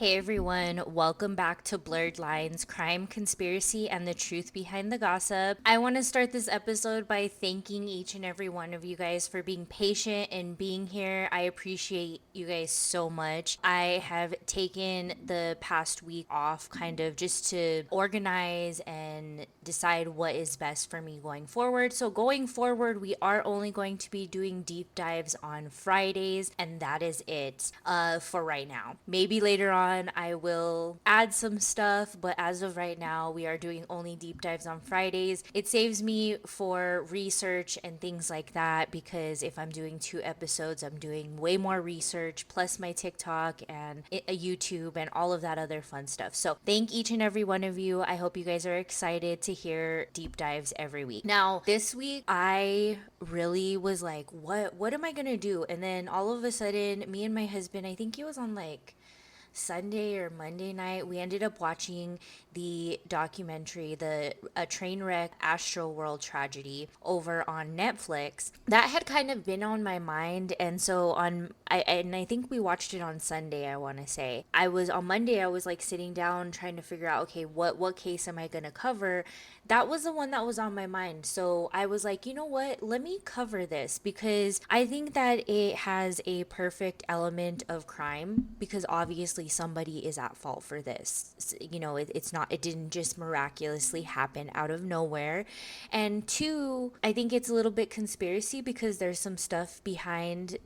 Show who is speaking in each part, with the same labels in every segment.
Speaker 1: Hey everyone, welcome back to Blurred Lines Crime, Conspiracy, and the Truth Behind the Gossip. I want to start this episode by thanking each and every one of you guys for being patient and being here. I appreciate you guys so much. I have taken the past week off kind of just to organize and decide what is best for me going forward. So, going forward, we are only going to be doing deep dives on Fridays, and that is it for right now. Maybe later on, I will add some stuff, but as of right now, we are doing only deep dives on Fridays. It saves me for research and things like that because if I'm doing 2 episodes, I'm doing way more research, plus my TikTok and a YouTube and all of that other fun stuff. So, thank each and every one of you. I hope you guys are excited to hear deep dives every week. Now, this week, I really was like, what am I gonna do? And then all of a sudden, me and my husband, I think he was on like Sunday or Monday night, we ended up watching the documentary, the a Trainwreck Astroworld tragedy over on Netflix. That had kind of been on my mind, and so I think we watched it on Sunday. I want to say I was on Monday. I was like sitting down trying to figure out, okay, what case am I gonna cover? That was the one that was on my mind. So I was like, you know what? Let me cover this because I think that it has a perfect element of crime because obviously somebody is at fault for this. You know, it's not, it didn't just miraculously happen out of nowhere. And two, I think it's a little bit conspiracy because there's some stuff behind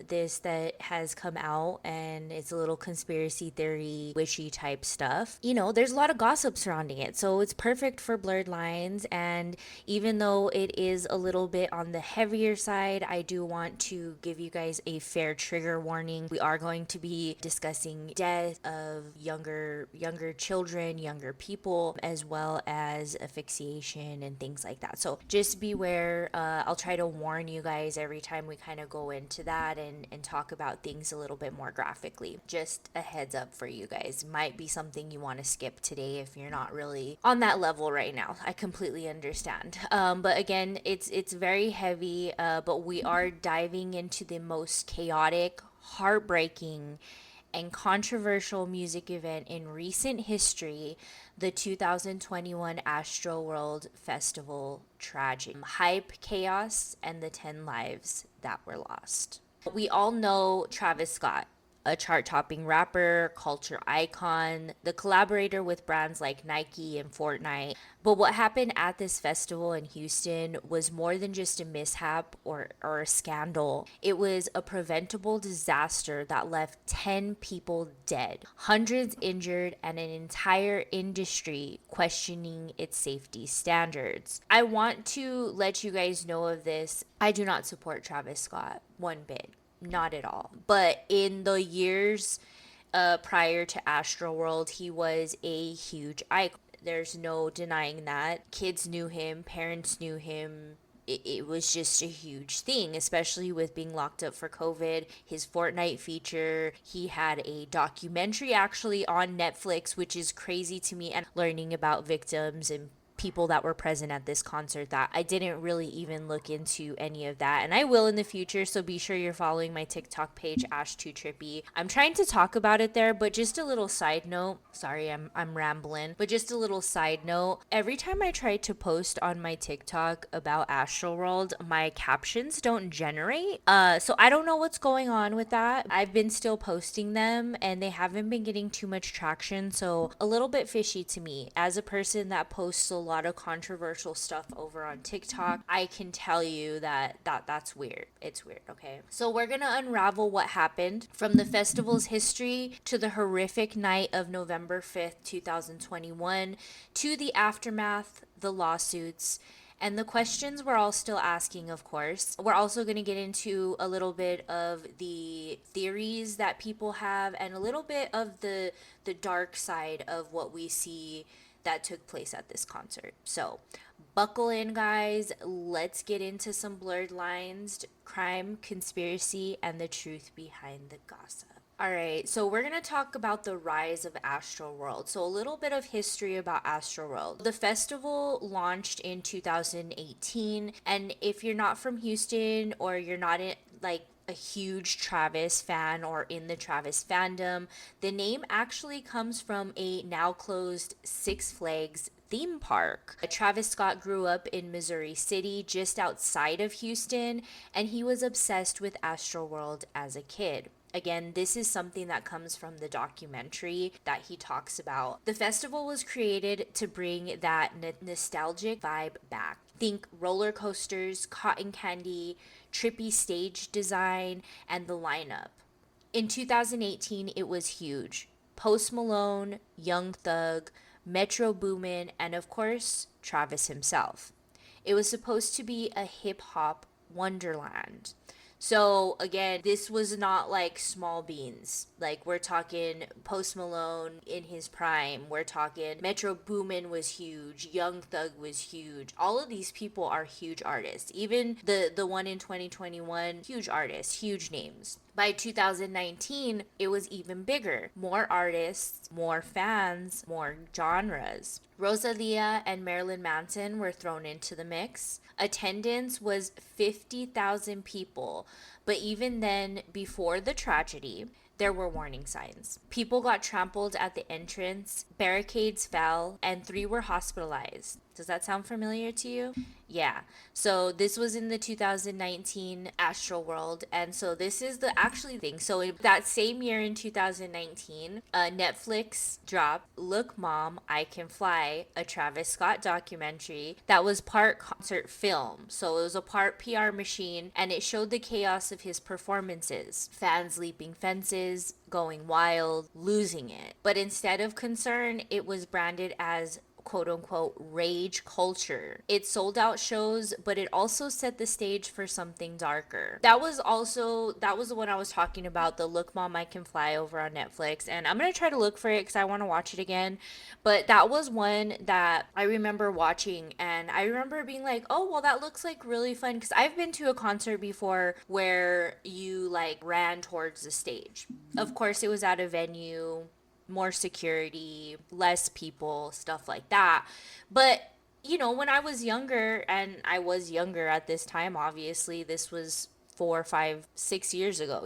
Speaker 1: this that has come out and it's a little conspiracy theory, wishy type stuff. You know, there's a lot of gossip surrounding it. So it's perfect for Blurred Lines. And even though it is a little bit on the heavier side, I do want to give you guys a fair trigger warning. We are going to be discussing death of younger children, younger people, as well as asphyxiation and things like that. So just beware. I'll try to warn you guys every time we kind of go into that and talk about things a little bit more graphically. Just a heads up for you guys. Might be something you want to skip today if you're not really on that level right now. I completely understand. But again, it's very heavy, but we are diving into the most chaotic, heartbreaking, and controversial music event in recent history, the 2021 Astroworld Festival tragedy. Hype, chaos, and the 10 lives that were lost. We all know Travis Scott, a chart topping rapper, culture icon, the collaborator with brands like Nike and Fortnite. But what happened at this festival in Houston was more than just a mishap or a scandal. It was a preventable disaster that left 10 people dead, hundreds injured, and an entire industry questioning its safety standards. I want to let you guys know of this. I do not support Travis Scott one bit. Not at all. But in the years prior to Astroworld, he was a huge icon. There's no denying that. Kids knew him, parents knew him. It was just a huge thing, especially with being locked up for COVID. His Fortnite feature, he had a documentary actually on Netflix, which is crazy to me, and learning about victims and people that were present at this concert that I didn't really even look into any of that. And I will in the future, so be sure you're following my TikTok page, Ashtootrippy. I'm trying to talk about it there, but just a little side note. Sorry, I'm rambling, but just a little side note. Every time I try to post on my TikTok about Astroworld, my captions don't generate. So I don't know what's going on with that. I've been still posting them and they haven't been getting too much traction, so a little bit fishy to me. As a person that posts a lot of controversial stuff over on TikTok, I can tell you that's weird. It's weird, okay? So we're gonna unravel what happened from the festival's history to the horrific night of November 5th, 2021, to the aftermath, the lawsuits, and the questions we're all still asking, of course. We're also going to get into a little bit of the theories that people have and a little bit of the dark side of what we see that took place at this concert. So, buckle in, guys. Let's get into some blurred lines, crime, conspiracy, and the truth behind the gossip. All right, so we're going to talk about the rise of Astroworld. So, a little bit of history about Astroworld. The festival launched in 2018, and if you're not from Houston or you're not in, like, a huge Travis fan or in the Travis fandom. The name actually comes from a now closed Six Flags theme park. Travis Scott grew up in Missouri City, just outside of Houston, and he was obsessed with Astroworld as a kid. Again, this is something that comes from the documentary that he talks about. The festival was created to bring that nostalgic vibe back. Think roller coasters, cotton candy, trippy stage design, and the lineup. In 2018, it was huge. Post Malone, Young Thug, Metro Boomin, and of course, Travis himself. It was supposed to be a hip hop wonderland. So again, this was not like small beans. Like we're talking Post Malone in his prime. We're talking Metro Boomin was huge. Young Thug was huge. All of these people are huge artists. Even the one in 2021, huge artists, huge names. By 2019, it was even bigger. More artists, more fans, more genres. Rosalia and Marilyn Manson were thrown into the mix. Attendance was 50,000 people, but even then, before the tragedy, there were warning signs. People got trampled at the entrance, barricades fell, and 3 were hospitalized. Does that sound familiar to you? Yeah. So this was in the 2019 Astroworld, and so this is the actually thing. So in that same year in 2019, Netflix dropped "Look, Mom, I Can Fly," a Travis Scott documentary that was part concert film. So it was a part PR machine, and it showed the chaos of his performances: fans leaping fences, going wild, losing it. But instead of concern, it was branded as quote unquote rage culture. It sold out shows, but it also set the stage for something darker. That was the one I was talking about, the "Look, Mom, I Can Fly" over on Netflix. And I'm gonna try to look for it because I want to watch it again. But that was one that I remember watching, and I remember being like, oh well, that looks like really fun, because I've been to a concert before where you like ran towards the stage. Of course, it was at a venue, more security, less people, stuff like that. But when I was younger, and I was younger at this time, obviously, this was 4, 5, 6 years ago,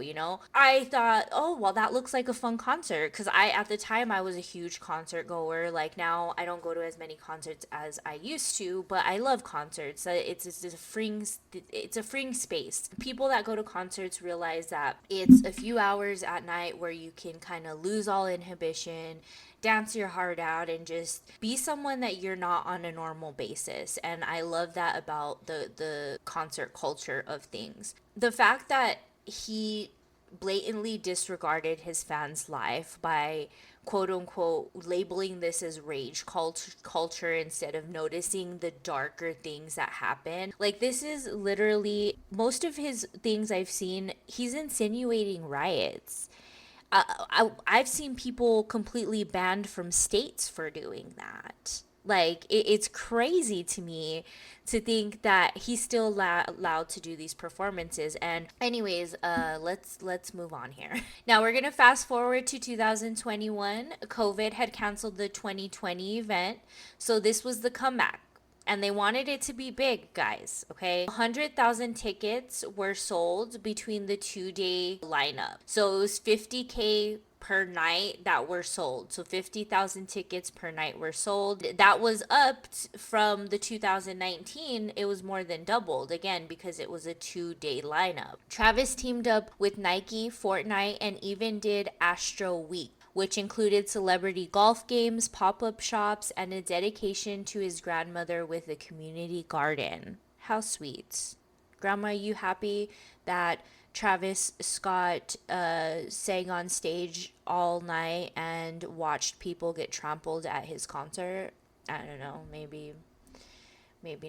Speaker 1: I thought, oh, well, that looks like a fun concert. Because at the time, I was a huge concert goer. Like now, I don't go to as many concerts as I used to, but I love concerts. It's a freeing space. People that go to concerts realize that it's a few hours at night where you can kind of lose all inhibition, dance your heart out, and just be someone that you're not on a normal basis. And I love that about the concert culture of things. The fact that he blatantly disregarded his fans' life by quote unquote labeling this as rage culture instead of noticing the darker things that happen. Like, this is literally, most of his things I've seen, he's insinuating riots. I've seen people completely banned from states for doing that. Like, it's crazy to me to think that he's still allowed to do these performances. And anyways, let's move on here. Now we're gonna fast forward to 2021. COVID had canceled the 2020 event, so this was the comeback. And they wanted it to be big, guys, okay? 100,000 tickets were sold between the 2-day lineup. So it was 50K per night that were sold. So 50,000 tickets per night were sold. That was up from the 2019. It was more than doubled, again, because it was a 2-day lineup. Travis teamed up with Nike, Fortnite, and even did Astro Week, which included celebrity golf games, pop-up shops, and a dedication to his grandmother with a community garden. How sweet. Grandma, you happy that Travis Scott sang on stage all night and watched people get trampled at his concert? I don't know, maybe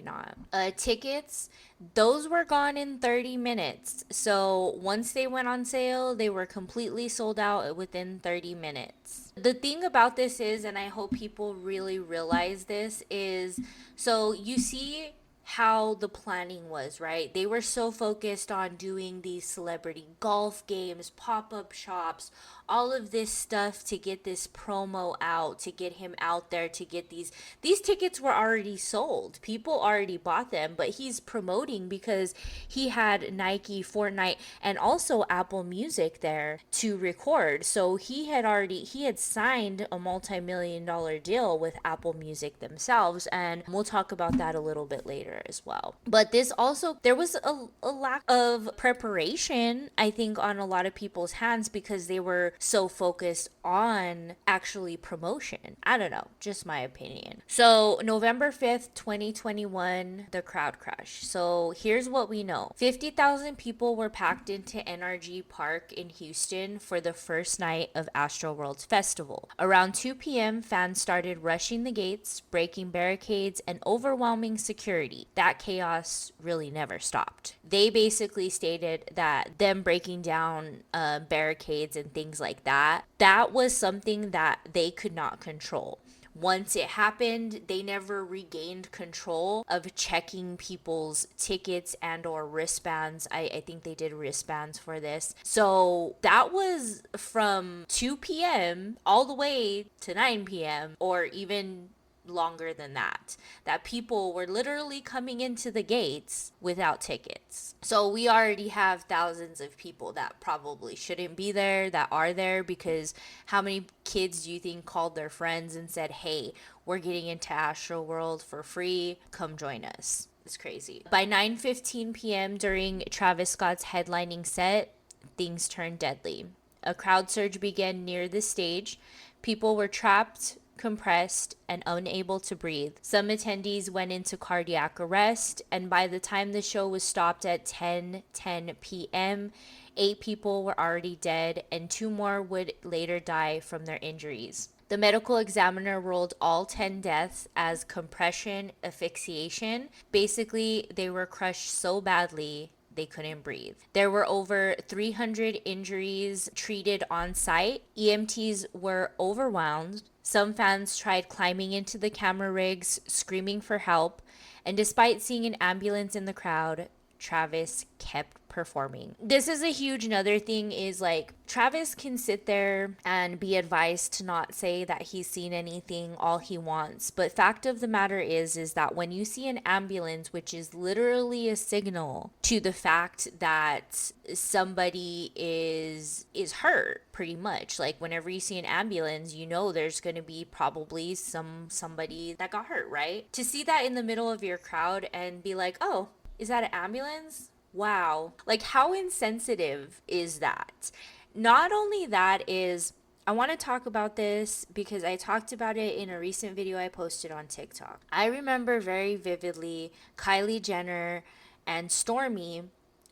Speaker 1: not. Tickets, those were gone in 30 minutes. So once they went on sale, they were completely sold out within 30 minutes. The thing about this is, and I hope people really realize this, is so you see how the planning was, right? They were so focused on doing these celebrity golf games, pop-up shops, all of this stuff to get this promo out, to get him out there, to get these tickets were already sold. People already bought them, but he's promoting because he had Nike, Fortnite, and also Apple Music there to record. So he had signed a multi-million dollar deal with Apple Music themselves, and we'll talk about that a little bit later as well. But this also, there was a lack of preparation, I think, on a lot of people's hands because they were so focused on actually promotion. I don't know, just my opinion. So November 5th, 2021, the crowd crush. So here's what we know. 50,000 people were packed into NRG Park in Houston for the first night of Astroworld's festival. Around 2 p.m., fans started rushing the gates, breaking barricades, and overwhelming security. That chaos really never stopped. They basically stated that them breaking down barricades and things like that, that was something that they could not control. Once it happened, they never regained control of checking people's tickets and or wristbands. I think they did wristbands for this. So that was from 2 p.m. all the way to 9 p.m. or even longer than that people were literally coming into the gates without tickets. So we already have thousands of people that probably shouldn't be there that are there, because how many kids do you think called their friends and said, hey, we're getting into Astroworld for free, come join us? It's crazy. By 9:15 p.m. during Travis Scott's headlining set, things turned deadly. A crowd surge began near the stage. People were trapped, compressed, and unable to breathe. Some attendees went into cardiac arrest, and by the time the show was stopped at 10:10 p.m., 8 people were already dead, and 2 more would later die from their injuries. The medical examiner ruled all 10 deaths as compression asphyxiation. Basically, they were crushed so badly they couldn't breathe. There were over 300 injuries treated on site. EMTs were overwhelmed. Some fans tried climbing into the camera rigs, screaming for help, and despite seeing an ambulance in the crowd, Travis kept performing. This is a huge another thing is like Travis can sit there and be advised to not say that he's seen anything all he wants, but fact of the matter is that when you see an ambulance, which is literally a signal to the fact that somebody is hurt, pretty much, like whenever you see an ambulance, you know there's going to be probably somebody that got hurt, right? To see that in the middle of your crowd and be like, oh, is that an ambulance? Wow. Like, how insensitive is that? Not only that is, I want to talk about this because I talked about it in a recent video I posted on TikTok. I remember very vividly Kylie Jenner and Stormy,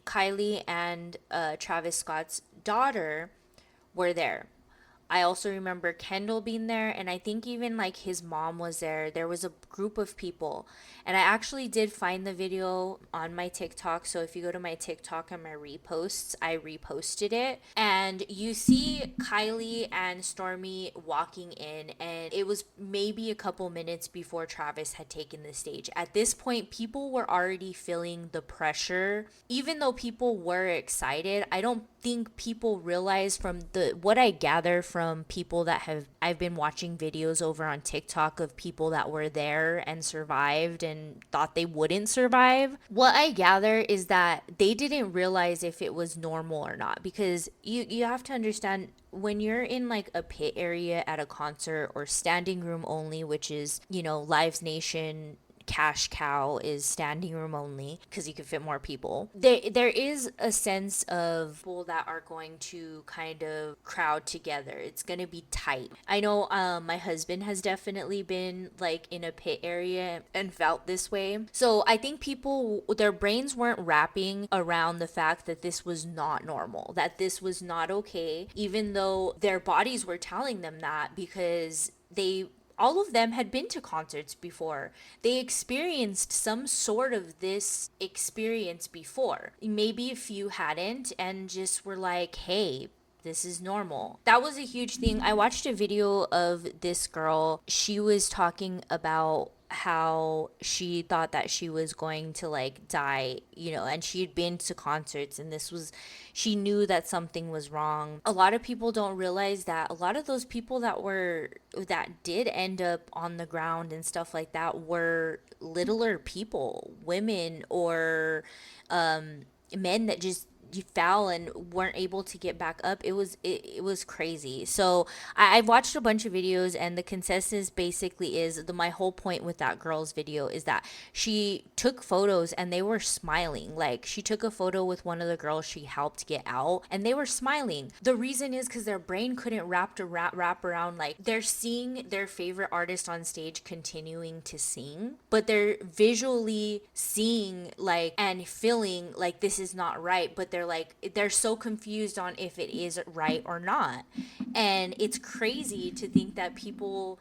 Speaker 1: Kylie and Travis Scott's daughter, were there. I also remember Kendall being there, and I think even like his mom was there. There was a group of people, and I actually did find the video on my TikTok. So if you go to my TikTok and my reposts, I reposted it, and you see Kylie and Stormy walking in, and it was maybe a couple minutes before Travis had taken the stage. At this point, people were already feeling the pressure. Even though people were excited, I don't think people realize from what I gather from people that I've been watching videos over on TikTok of people that were there and survived and thought they wouldn't survive. What I gather is that they didn't realize if it was normal or not, because you have to understand, when you're in like a pit area at a concert or standing room only, which is, Live Nation cash cow is standing room only because you can fit more people. There is a sense of people that are going to kind of crowd together. It's going to be tight. I know my husband has definitely been like in a pit area and felt this way. So I think people, their brains weren't wrapping around the fact that this was not normal, that this was not okay, even though their bodies were telling them that, because all of them had been to concerts before. They experienced some sort of this experience before. Maybe a few hadn't and just were like, hey, this is normal. That was a huge thing. I watched a video of this girl. She was talking about how she thought that she was going to like die, and she had been to concerts, and she knew that something was wrong. A lot of people don't realize that a lot of those people that did end up on the ground and stuff like that were littler people, women, or men that just you fell and weren't able to get back up. It was crazy. So I've watched a bunch of videos, and the consensus basically is my whole point with that girl's video is that she took photos and they were smiling. Like, she took a photo with one of the girls she helped get out, and they were smiling. The reason is because their brain couldn't wrap around, like, they're seeing their favorite artist on stage continuing to sing, but they're visually seeing like and feeling like this is not right, but they're so confused on if it is right or not. And it's crazy to think that people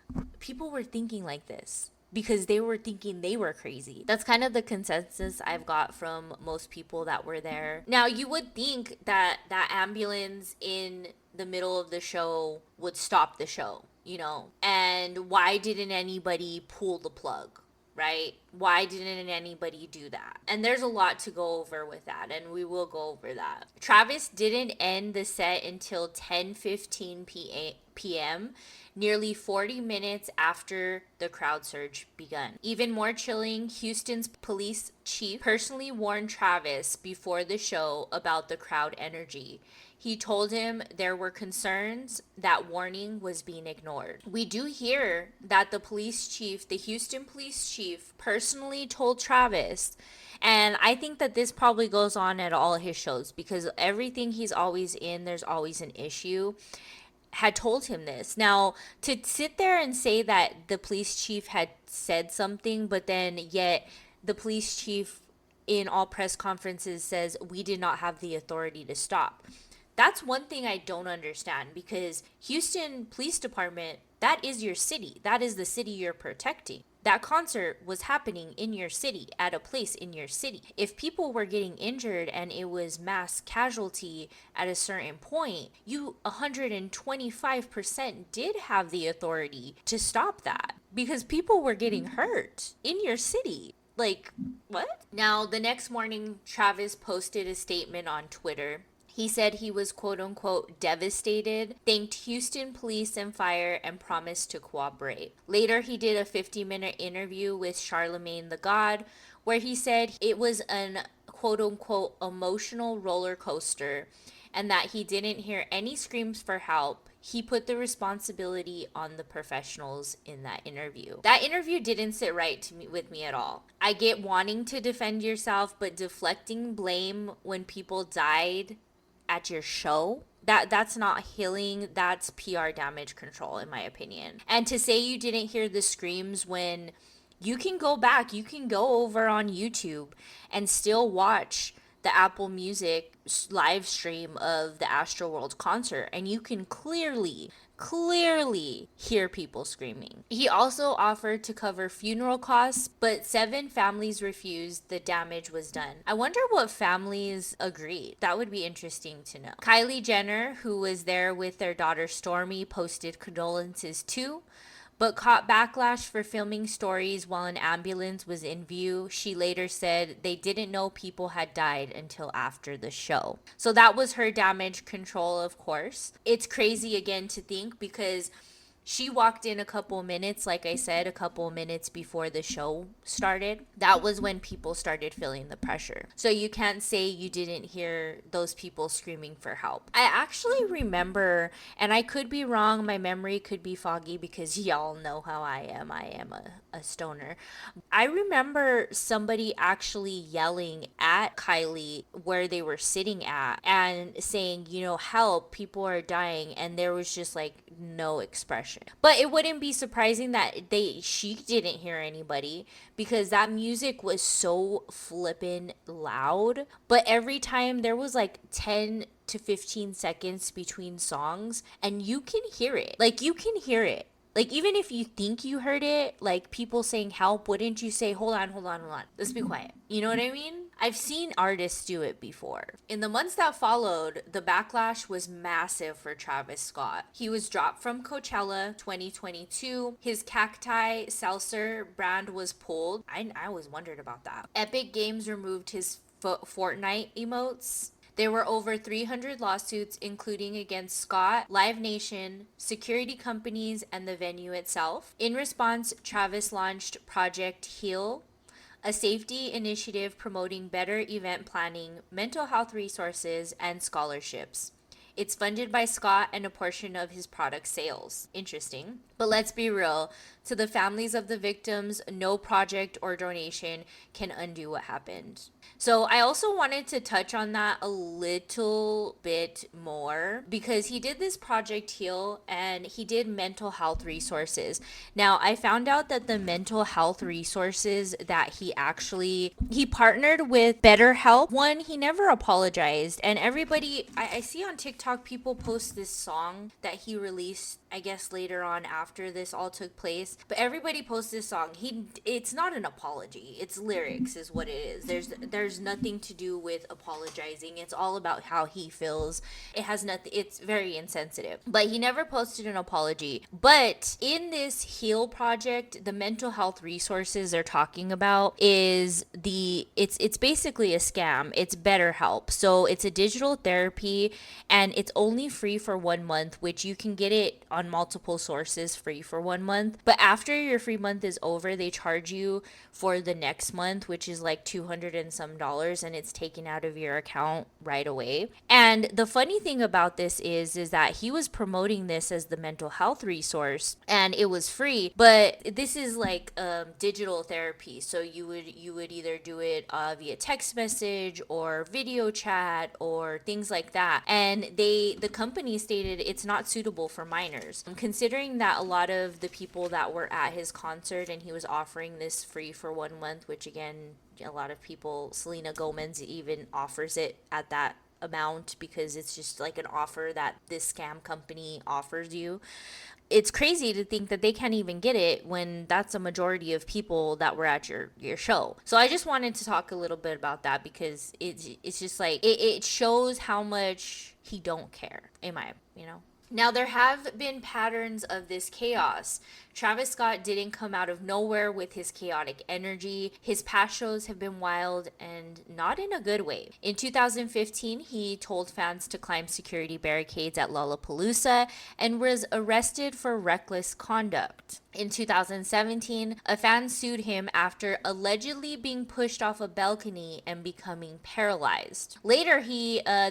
Speaker 1: were thinking like this because they were thinking they were crazy. That's kind of the consensus I've got from most people that were there. Now, you would think that that ambulance in the middle of the show would stop the show, and why didn't anybody pull the plug? Right? Why didn't anybody do that? And there's a lot to go over with that, and we will go over that. Travis didn't end the set until 10:15 p.m., nearly 40 minutes after the crowd surge begun. Even more chilling, Houston's police chief personally warned Travis before the show about the crowd energy. He told him there were concerns that warning was being ignored. We do hear that the Houston police chief, personally told Travis, and I think that this probably goes on at all his shows because everything he's always in, there's always an issue, had told him this. Now, to sit there and say that the police chief had said something, but then yet the police chief in all press conferences says we did not have the authority to stop. That's one thing I don't understand, because Houston Police Department, that is your city. That is the city you're protecting. That concert was happening in your city, at a place in your city. If people were getting injured and it was mass casualty at a certain point, you 125% did have the authority to stop that, because people were getting hurt in your city. Like, what? Now, the next morning, Travis posted a statement on Twitter. He said he was quote unquote devastated, thanked Houston police and fire, and promised to cooperate. Later, he did a 50-minute interview with Charlemagne the God, where he said it was an quote unquote emotional roller coaster and that he didn't hear any screams for help. He put the responsibility on the professionals in that interview. That interview didn't sit right with me at all. I get wanting to defend yourself, but deflecting blame when people died at your show, that's not healing. That's PR damage control, in my opinion. And to say you didn't hear the screams, when you can go back, you can go over on YouTube and still watch the Apple Music live stream of the Astroworld concert, and you can clearly hear people screaming. He also offered to cover funeral costs, but 7 families refused. The damage was done. I wonder what families agreed. That would be interesting to know. Kylie Jenner, who was there with their daughter Stormi, posted condolences too, but caught backlash for filming stories while an ambulance was in view. She later said they didn't know people had died until after the show. So that was her damage control, of course. It's crazy again to think, because she walked in a couple minutes, like I said, a couple minutes before the show started. That was when people started feeling the pressure. So you can't say you didn't hear those people screaming for help. I actually remember, and I could be wrong, my memory could be foggy because y'all know how I am. I am a stoner. I remember somebody actually yelling at Kylie where they were sitting at and saying, help, people are dying. And there was just like no expression. But it wouldn't be surprising that she didn't hear anybody, because that music was so flippin' loud. But every time there was like 10 to 15 seconds between songs, and you can hear it. Like, you can hear it. Like, even if you think you heard it, like people saying help, wouldn't you say, hold on, let's be quiet? You know what I mean? I've seen artists do it before. In the months that followed, the backlash was massive for Travis Scott. He was dropped from Coachella 2022. His Cacti Seltzer brand was pulled. I always wondered about that. Epic Games removed his Fortnite emotes. There were over 300 lawsuits, including against Scott, Live Nation, security companies, and the venue itself. In response, Travis launched Project Heal, a safety initiative promoting better event planning, mental health resources, and scholarships. It's funded by Scott and a portion of his product sales. Interesting. But let's be real. To the families of the victims, no project or donation can undo what happened. So I also wanted to touch on that a little bit more because he did this Project Heal and he did mental health resources. Now I found out that the mental health resources that he partnered with BetterHelp. One, he never apologized, and everybody I see on TikTok people post this song that he released, I guess later on after this all took place. But everybody posts this song. It's not an apology. It's lyrics is what it is. There's nothing to do with apologizing. It's all about how he feels. It has nothing. It's very insensitive. But he never posted an apology. But in this Heal project, the mental health resources they're talking about is it's basically a scam. It's BetterHelp. So it's a digital therapy and it's only free for 1 month, which you can get it on multiple sources free for 1 month. But after your free month is over, they charge you for the next month, which is like $200 and some, and it's taken out of your account right away. And the funny thing about this is that he was promoting this as the mental health resource and it was free, but this is like digital therapy. So you would either do it via text message or video chat or things like that. And the company stated it's not suitable for minors. Considering that a lot of the people that were at his concert and he was offering this free for 1 month, which again, a lot of people, Selena Gomez even offers it at that amount because it's just like an offer that this scam company offers you. It's crazy to think that they can't even get it when that's a majority of people that were at your show. So I just wanted to talk a little bit about that because it's just like it shows how much he don't care, Now, there have been patterns of this chaos. Travis Scott didn't come out of nowhere with his chaotic energy. His past shows have been wild and not in a good way. In 2015, he told fans to climb security barricades at Lollapalooza and was arrested for reckless conduct. In 2017, a fan sued him after allegedly being pushed off a balcony and becoming paralyzed. Later,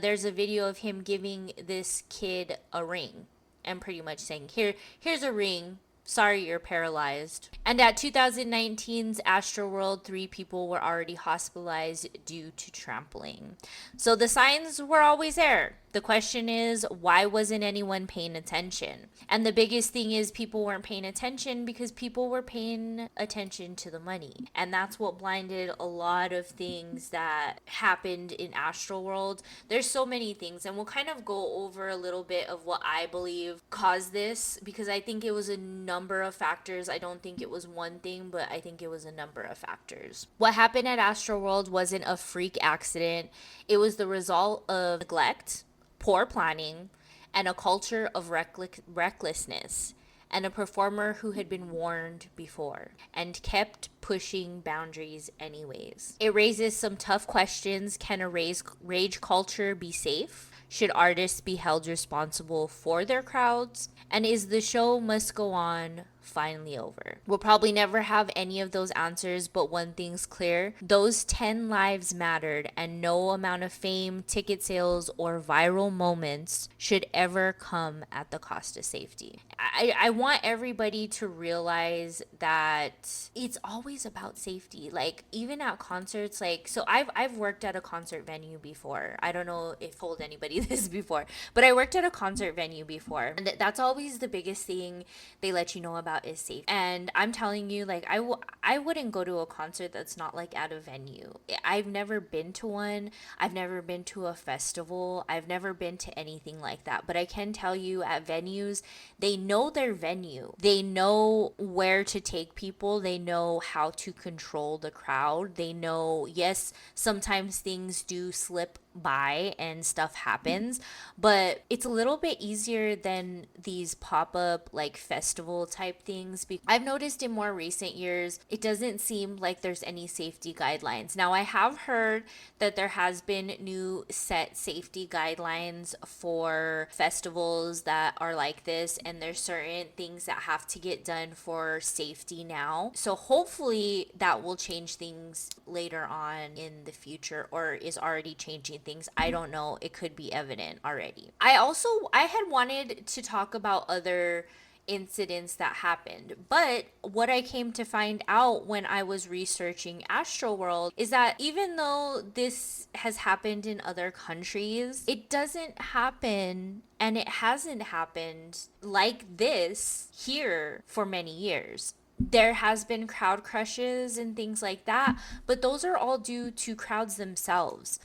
Speaker 1: there's a video of him giving this kid a ring and pretty much saying, here's a ring. Sorry, you're paralyzed. And at 2019's Astroworld, 3 people were already hospitalized due to trampling. So the signs were always there. The question is, why wasn't anyone paying attention? And the biggest thing is people weren't paying attention because people were paying attention to the money. And that's what blinded a lot of things that happened in Astroworld. There's so many things, and we'll kind of go over a little bit of what I believe caused this because I think it was a number of factors. I don't think it was one thing, but I think it was a number of factors. What happened at Astroworld wasn't a freak accident. It was the result of neglect, poor planning, and a culture of recklessness, and a performer who had been warned before and kept pushing boundaries anyways. It raises some tough questions. Can a rage culture be safe? Should artists be held responsible for their crowds? And is the show must go on finally over? We'll probably never have any of those answers, but one thing's clear. Those 10 lives mattered, and no amount of fame, ticket sales, or viral moments should ever come at the cost of safety. I want everybody to realize that it's always about safety. Like, even at concerts, so I've worked at a concert venue before. I don't know if I told anybody this before, but I worked at a concert venue before. And that's always the biggest thing they let you know about about is safe. And I'm telling you, like, I wouldn't go to a concert that's not like at a venue. I've never been to one. I've never been to a festival. I've never been to anything like that. But I can tell you, at venues, they know their venue. They know where to take people. They know how to control the crowd. They know, yes, sometimes things do slip by and stuff happens, but it's a little bit easier than these pop-up like festival type things. I've noticed in more recent years it doesn't seem like there's any safety guidelines. Now, I have heard that there has been new set safety guidelines for festivals that are like this, and there's certain things that have to get done for safety now. So hopefully that will change things later on in the future, or is already changing things. I don't know. It could be evident already. I had wanted to talk about other incidents that happened, but what I came to find out when I was researching Astroworld is that even though this has happened in other countries, it doesn't happen, and it hasn't happened like this here for many years. There has been crowd crushes and things like that, but those are all due to crowds themselves.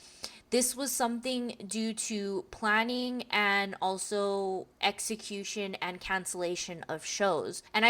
Speaker 1: This was something due to planning and also execution and cancellation of shows. And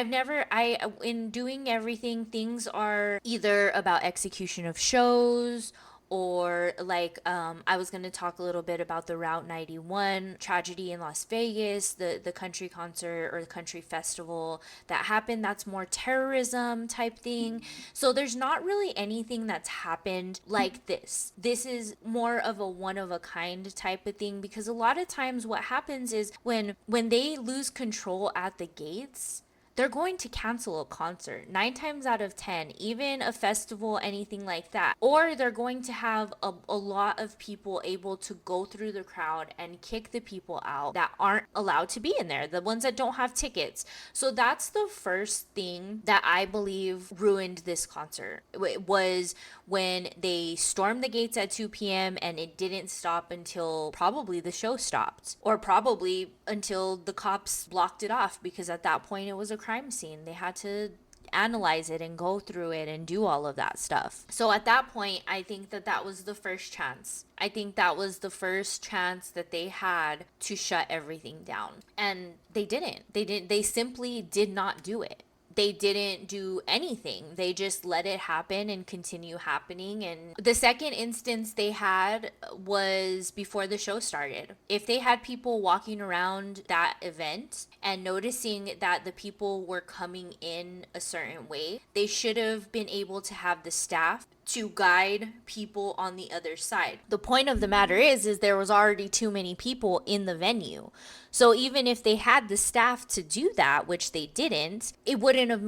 Speaker 1: in doing everything, things are either about execution of shows, or like I was going to talk a little bit about the Route 91 tragedy in Las Vegas, the country concert or the country festival that happened. That's more terrorism type thing. So there's not really anything that's happened like this. This is more of a one of a kind type of thing, because a lot of times what happens is when they lose control at the gates, they're going to cancel a concert 9 times out of 10, even a festival, anything like that. Or they're going to have a lot of people able to go through the crowd and kick the people out that aren't allowed to be in there, the ones that don't have tickets. So that's the first thing that I believe ruined this concert. It was when they stormed the gates at 2 p.m. and it didn't stop until probably the show stopped, or probably until the cops blocked it off, because at that point it was a crime scene. They had to analyze it and go through it and do all of that stuff. So at that point, I think that was the first chance. I think that was the first chance that they had to shut everything down. And they didn't. They simply did not do it. They didn't do anything. They just let it happen and continue happening. And the second instance they had was before the show started. If they had people walking around that event and noticing that the people were coming in a certain way, they should have been able to have the staff to guide people on the other side. The point of the matter is there was already too many people in the venue. So even if they had the staff to do that, which they didn't, it wouldn't have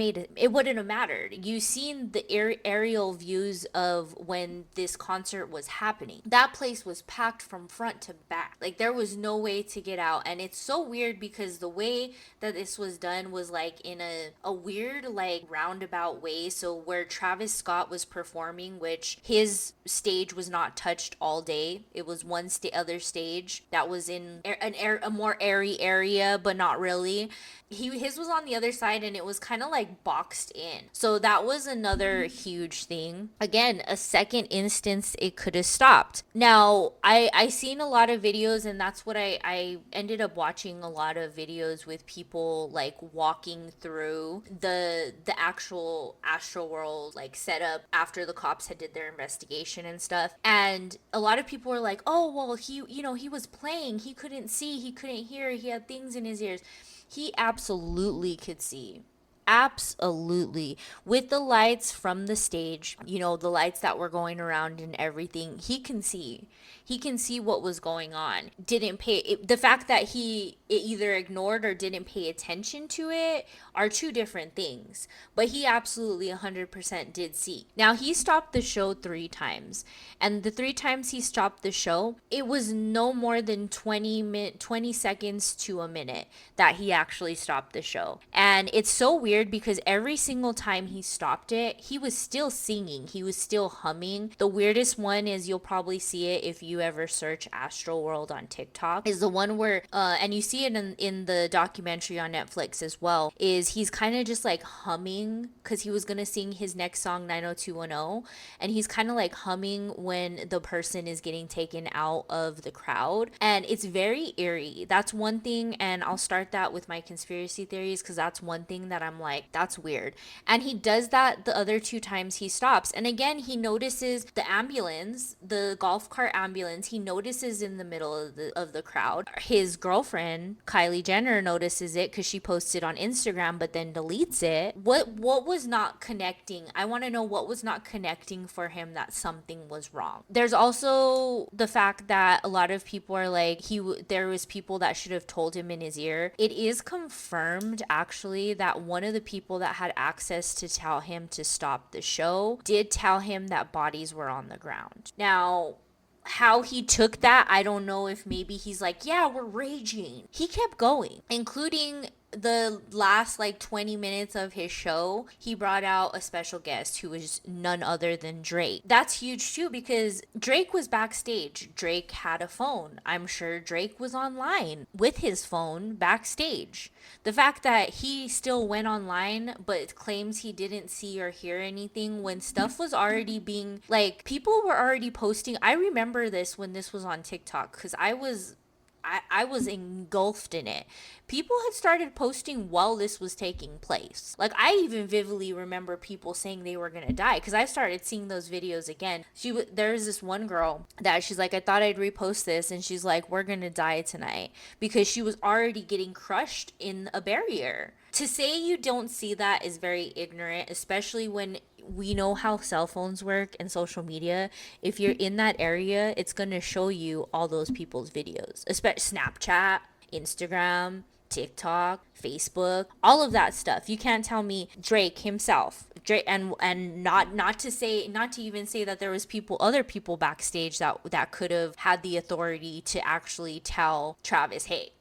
Speaker 1: mattered. You've seen the aerial views of when this concert was happening. That place was packed from front to back. Like, there was no way to get out. And it's so weird because the way that this was done was like in a weird like roundabout way. So where Travis Scott was performing, which his stage was not touched all day. It was one other stage that was in a more airy area, but not really. His was on the other side, and it was kind of like boxed in. So that was another huge thing. Again, a second instance it could have stopped. Now, I seen a lot of videos, and that's what I ended up watching a lot of videos with people like walking through the actual Astroworld like setup after the cops had did their investigation and stuff. And a lot of people were like, "Oh, well, he was playing. He couldn't see, he couldn't hear, he had things in his ears." He absolutely could see. Absolutely. With the lights from the stage, the lights that were going around and everything, he can see. He can see what was going on. The fact that it either ignored or didn't pay attention to it are two different things. But he absolutely 100% did see. Now, he stopped the show 3 times. And the 3 times he stopped the show, it was no more than 20 seconds to a minute that he actually stopped the show. And it's so weird weird because every single time he stopped it, he was still singing. He was still humming. The weirdest one is, you'll probably see it if you ever search Astroworld on TikTok, is the one where, and you see it in the documentary on Netflix as well, is he's kind of just like humming because he was going to sing his next song, 90210. And he's kind of like humming when the person is getting taken out of the crowd. And it's very eerie. That's one thing. And I'll start that with my conspiracy theories because that's one thing that I'm like, that's weird. And he does that the other two times he stops. And again, he notices the ambulance, the golf cart ambulance, he notices in the middle of the crowd. His girlfriend, Kylie Jenner, notices it because she posted on Instagram but then deletes it. What was not connecting? I want to know what was not connecting for him that something was wrong. There's also the fact that a lot of people are like, there was people that should have told him in his ear. It is confirmed actually that one of the people that had access to tell him to stop the show did tell him that bodies were on the ground. Now, how he took that, I don't know. If maybe he's like, yeah, we're raging. He kept going, including the last like 20 minutes of his show. He brought out a special guest who was none other than Drake. That's huge too because Drake was backstage. Drake had a phone. I'm sure Drake was online with his phone backstage. The fact that he still went online but claims he didn't see or hear anything when stuff was already being, like, people were already posting. I remember this when this was on TikTok because I was engulfed in it. People had started posting while this was taking place. Like, I even vividly remember people saying they were gonna die because I started seeing those videos again. There's this one girl that she's like, I thought I'd repost this, and she's like, we're gonna die tonight, because she was already getting crushed in a barrier. To say you don't see that is very ignorant, especially when we know how cell phones work and social media. If you're in that area, it's going to show you all those people's videos, especially Snapchat, Instagram, TikTok, Facebook, all of that stuff. You can't tell me Drake himself, Drake, and not to even say that there was other people backstage that could have had the authority to actually tell Travis, hey,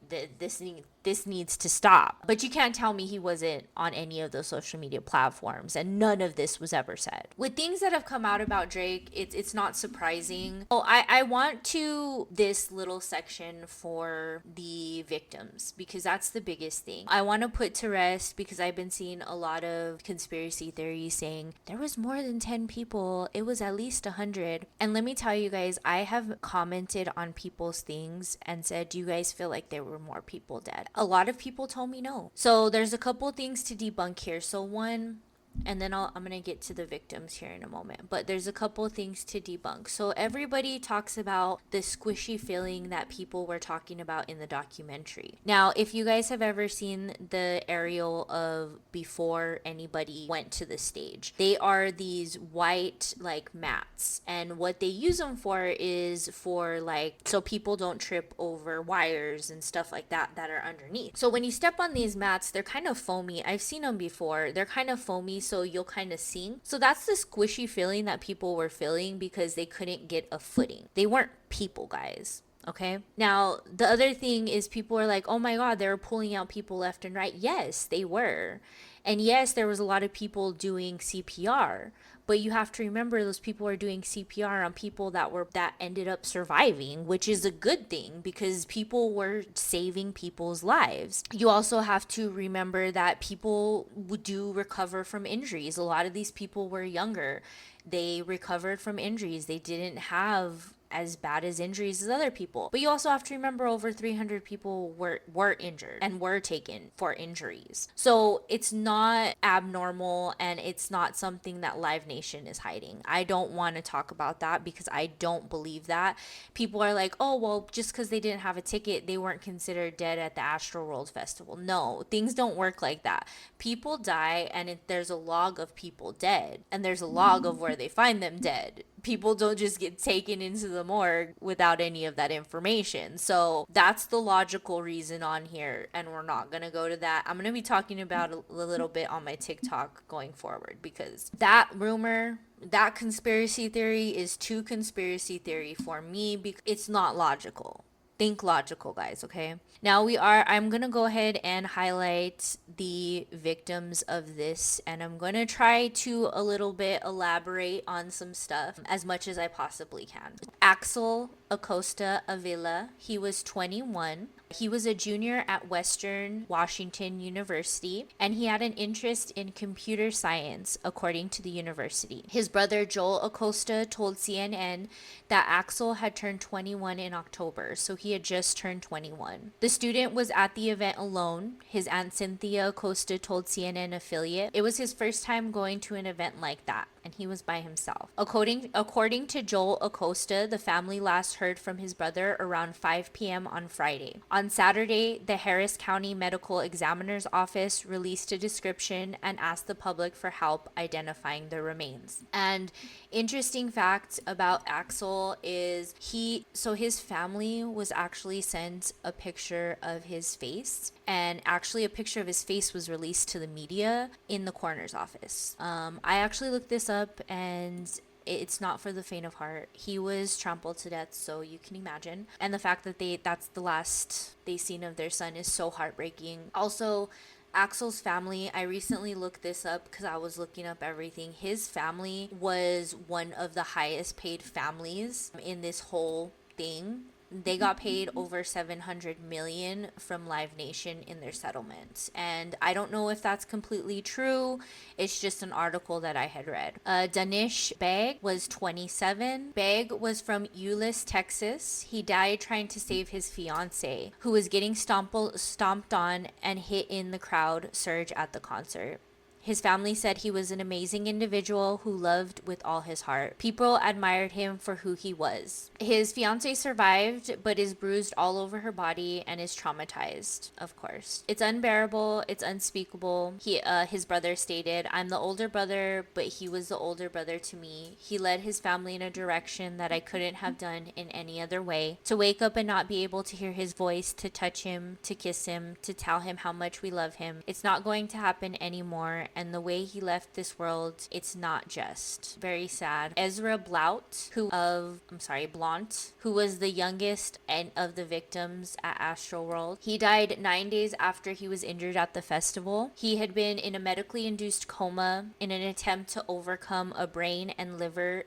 Speaker 1: this needs to stop. But you can't tell me he wasn't on any of those social media platforms, and none of this was ever said. With things that have come out about Drake, it's not surprising. Oh, I want to this little section for the victims because that's the biggest thing. I want to put to rest because I've been seeing a lot of conspiracy theories saying there was more than 10 people. It was at least 100. And let me tell you guys, I have commented on people's things and said, do you guys feel like there were more people dead? A lot of people told me no. So there's a couple things to debunk here. So one, and then I'm going to get to the victims here in a moment, but there's a couple things to debunk. So everybody talks about the squishy feeling that people were talking about in the documentary. Now, if you guys have ever seen the aerial of before anybody went to the stage, they are these white like mats, and what they use them for is for like, so people don't trip over wires and stuff like that are underneath. So when you step on these mats, they're kind of foamy. I've seen them before. They're kind of foamy, so you'll kind of sink. So that's the squishy feeling that people were feeling because they couldn't get a footing. They weren't people, guys. Okay. Now, the other thing is people are like, oh my God, they were pulling out people left and right. Yes, they were. And yes, there was a lot of people doing CPR. But you have to remember those people are doing CPR on people that ended up surviving, which is a good thing because people were saving people's lives. You also have to remember that people do recover from injuries. A lot of these people were younger. They recovered from injuries. They didn't have as bad as injuries as other people. But you also have to remember over 300 people were injured and were taken for injuries. So it's not abnormal, and it's not something that Live Nation is hiding. I don't want to talk about that because I don't believe that. People are like, oh, well, just because they didn't have a ticket, they weren't considered dead at the Astroworld Festival. No, things don't work like that. People die, and there's a log of people dead, and there's a log of where they find them dead. People don't just get taken into the morgue without any of that information. So that's the logical reason on here, and we're not going to go to that. I'm going to be talking about a little bit on my TikTok going forward because that rumor, that conspiracy theory is too conspiracy theory for me because it's not logical. Think logical, guys, okay? Now I'm gonna go ahead and highlight the victims of this, and I'm gonna try to a little bit elaborate on some stuff as much as I possibly can. Axel Acosta Avila, he was 21. He was a junior at Western Washington University, and he had an interest in computer science, according to the university. His brother Joel Acosta told CNN that Axel had turned 21 in October, so he had just turned 21. The student was at the event alone. His aunt Cynthia Acosta told CNN affiliate it was his first time going to an event like that, and he was by himself. According to Joel Acosta, the family last heard from his brother around 5 p.m. on Friday. On Saturday, the Harris County Medical Examiner's Office released a description and asked the public for help identifying the remains. And interesting fact about Axel is his family was actually sent a picture of his face, and actually a picture of his face was released to the media in the coroner's office. I actually looked this up, and it's not for the faint of heart. He was trampled to death, so you can imagine. And the fact that that's the last they seen of their son is so heartbreaking. Also, Axel's family, I recently looked this up because I was looking up everything. His family was one of the highest paid families in this whole thing. They got paid over 700 million from Live Nation in their settlement. And I don't know if that's completely true. It's just an article that I had read. Danish Beg was 27. Beg was from Euless, Texas. He died trying to save his fiance, who was getting stomped on and hit in the crowd surge at the concert. His family said he was an amazing individual who loved with all his heart. People admired him for who he was. His fiancée survived, but is bruised all over her body and is traumatized, of course. It's unbearable. It's unspeakable. His brother stated, "I'm the older brother, but he was the older brother to me. He led his family in a direction that I couldn't have done in any other way. To wake up and not be able to hear his voice, to touch him, to kiss him, to tell him how much we love him. It's not going to happen anymore. And the way he left this world, it's not just." Very sad. Ezra Blount, Blount, who was the youngest of the victims at Astroworld. He died 9 days after he was injured at the festival. He had been in a medically induced coma in an attempt to overcome a brain, liver,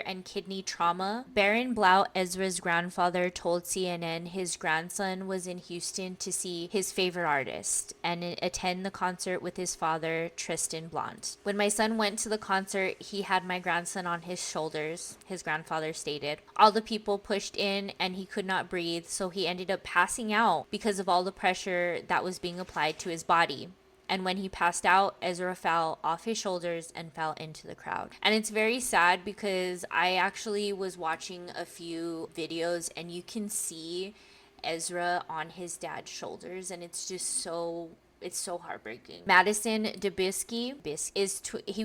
Speaker 1: and kidney trauma. Baron Blount, Ezra's grandfather, told CNN his grandson was in Houston to see his favorite artist and attend the concert with his father, Tristan Blount. "When my son went to the concert, he had my grandson on his shoulders," his grandfather stated. "All the people pushed in and he could not breathe, so he ended up passing out because of all the pressure that was being applied to his body. And when he passed out, Ezra fell off his shoulders and fell into the crowd." And it's very sad because I actually was watching a few videos and you can see Ezra on his dad's shoulders, and it's so heartbreaking. Madison Dubisky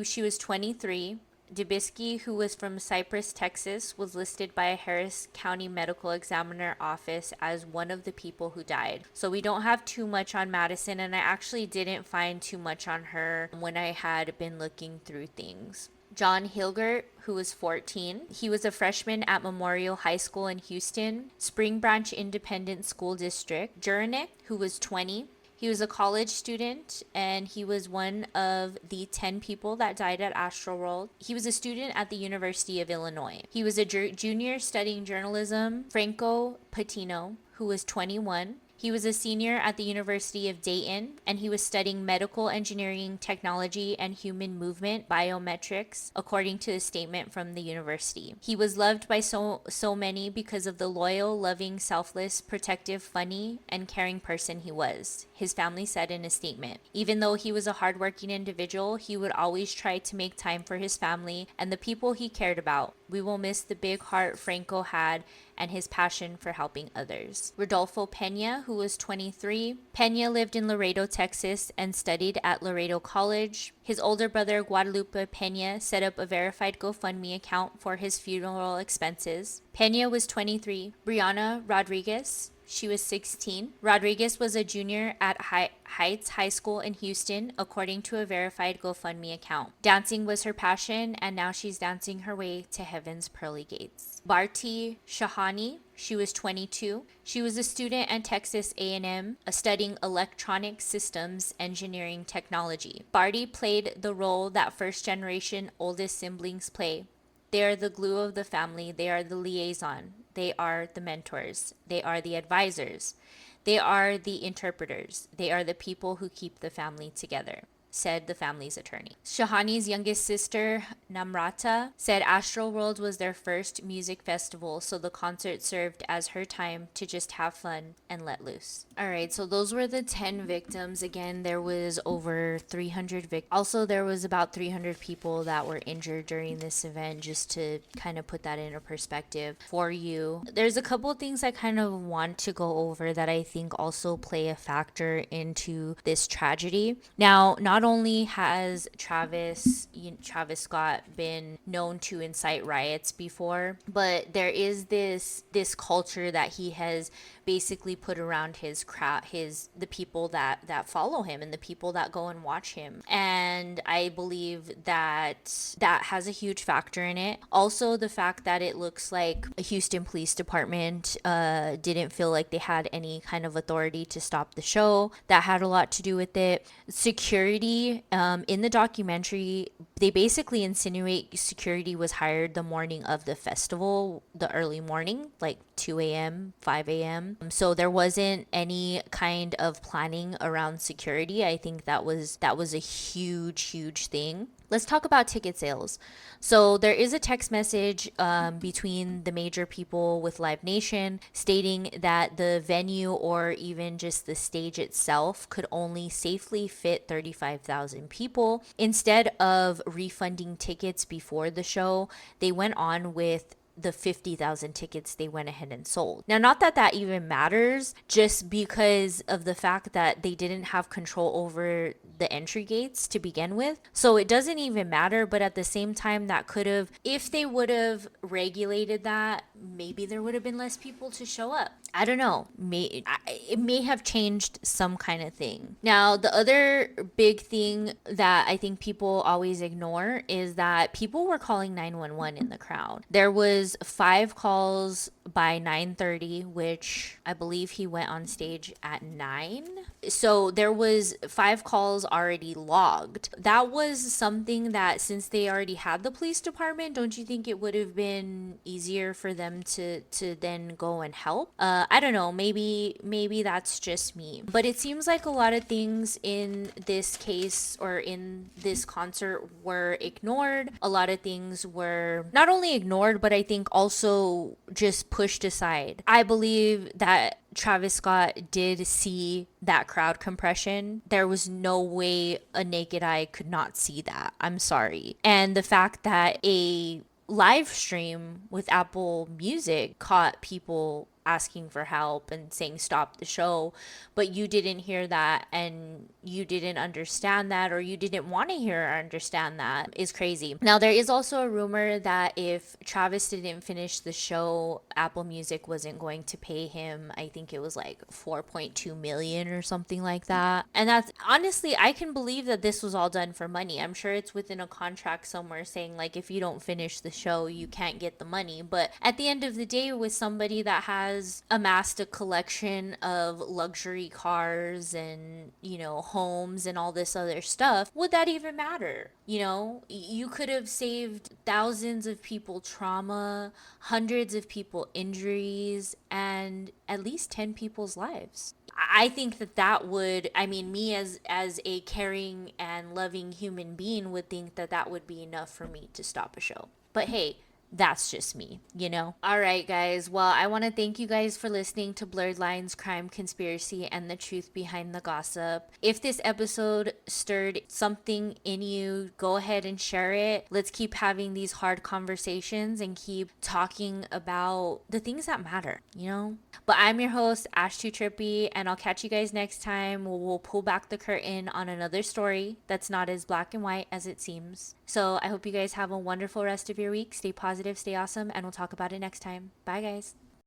Speaker 1: she was 23. Dubisky, who was from Cypress, Texas, was listed by a Harris County Medical Examiner office as one of the people who died. So we don't have too much on Madison, and I actually didn't find too much on her when I had been looking through things. John Hilgert, who was 14. He was a freshman at Memorial High School in Houston, Spring Branch Independent School District. Jurenick, who was 20. He was a college student, and he was one of the 10 people that died at Astroworld. He was a student at the University of Illinois. He was a junior studying journalism. Franco Patino, who was 21. He was a senior at the University of Dayton, and he was studying medical engineering, technology, and human movement biometrics, according to a statement from the university. He was loved by so many because of the loyal, loving, selfless, protective, funny, and caring person he was, his family said in a statement. Even though he was a hardworking individual, he would always try to make time for his family and the people he cared about. We will miss the big heart Franco had and his passion for helping others. Rodolfo Pena, who was 23. Pena lived in Laredo, Texas, and studied at Laredo College. His older brother, Guadalupe Pena, set up a verified GoFundMe account for his funeral expenses. Pena was 23. Brianna Rodriguez, She was 16. Rodriguez was a junior at Heights High School in Houston, according to a verified GoFundMe account. Dancing was her passion, and now she's dancing her way to heaven's pearly gates. Bharti Shahani, she was 22. She was a student at Texas A&M, studying electronic systems engineering technology. Bharti played the role that first-generation oldest siblings play. They are the glue of the family. They are the liaison. They are the mentors. They are the advisors. They are the interpreters. They are the people who keep the family together, said the family's attorney. Shahani's youngest sister, Namrata, said Astroworld was their first music festival, so the concert served as her time to just have fun and let loose. All right, so those were the 10 victims. Again, there was over 300 victims. Also, there was about 300 people that were injured during this event, just to kind of put that into perspective for you. There's a couple of things I kind of want to go over that I think also play a factor into this tragedy. Now, not only has Travis Scott been known to incite riots before, but there is this culture that he has basically put around his crowd, the people that follow him and the people that go and watch him. And I believe that has a huge factor in it. Also, the fact that it looks like a Houston Police Department didn't feel like they had any kind of authority to stop the show. That had a lot to do with it. Security, in the documentary, they basically insinuate security was hired the morning of the festival, the early morning, like 2 a.m., 5 a.m. So there wasn't any kind of planning around security. I think that was a huge thing. Let's talk about ticket sales. So there is a text message between the major people with Live Nation stating that the venue or even just the stage itself could only safely fit 35,000 people. Instead of refunding tickets before the show, they went on with the 50,000 tickets they went ahead and sold. Now, not that that even matters, just because of the fact that they didn't have control over the entry gates to begin with. So it doesn't even matter, but at the same time, that could have, if they would have regulated that, maybe there would have been less people to show up. I don't know. It may have changed some kind of thing. Now, the other big thing that I think people always ignore is that people were calling 911 in the crowd. There was 5 calls by 9:30, which I believe he went on stage at 9. So there was 5 calls already logged. That was something that, since they already had the police department, don't you think it would have been easier for them to then go and help? I don't know, maybe that's just me, but it seems like a lot of things in this case or in this concert were ignored. A lot of things were not only ignored, but I think also just pushed aside. I believe that Travis Scott did see that crowd compression. There was no way a naked eye could not see that. I'm sorry. And the fact that a live stream with Apple Music caught people asking for help and saying stop the show, but you didn't hear that and you didn't understand that, or you didn't want to hear or understand that, is crazy. Now, there is also a rumor that if Travis didn't finish the show, Apple Music wasn't going to pay him. I think it was like 4.2 million or something like that. And that's, honestly, I can believe that this was all done for money. I'm sure it's within a contract somewhere saying, like, if you don't finish the show, you can't get the money. But at the end of the day, with somebody that has amassed a collection of luxury cars and, homes and all this other stuff, would that even matter? You could have saved thousands of people trauma, hundreds of people injuries, and at least 10 people's lives. I think that would, me as a caring and loving human being would think that would be enough for me to stop a show. But hey, that's just me, All right, guys. Well, I want to thank you guys for listening to Blurred Lines, Crime, Conspiracy, and the Truth Behind the Gossip. If this episode stirred something in you, go ahead and share it. Let's keep having these hard conversations and keep talking about the things that matter, But I'm your host, Ashtootrippy, and I'll catch you guys next time. We'll pull back the curtain on another story that's not as black and white as it seems. So I hope you guys have a wonderful rest of your week. Stay positive, stay awesome, and we'll talk about it next time. Bye, guys.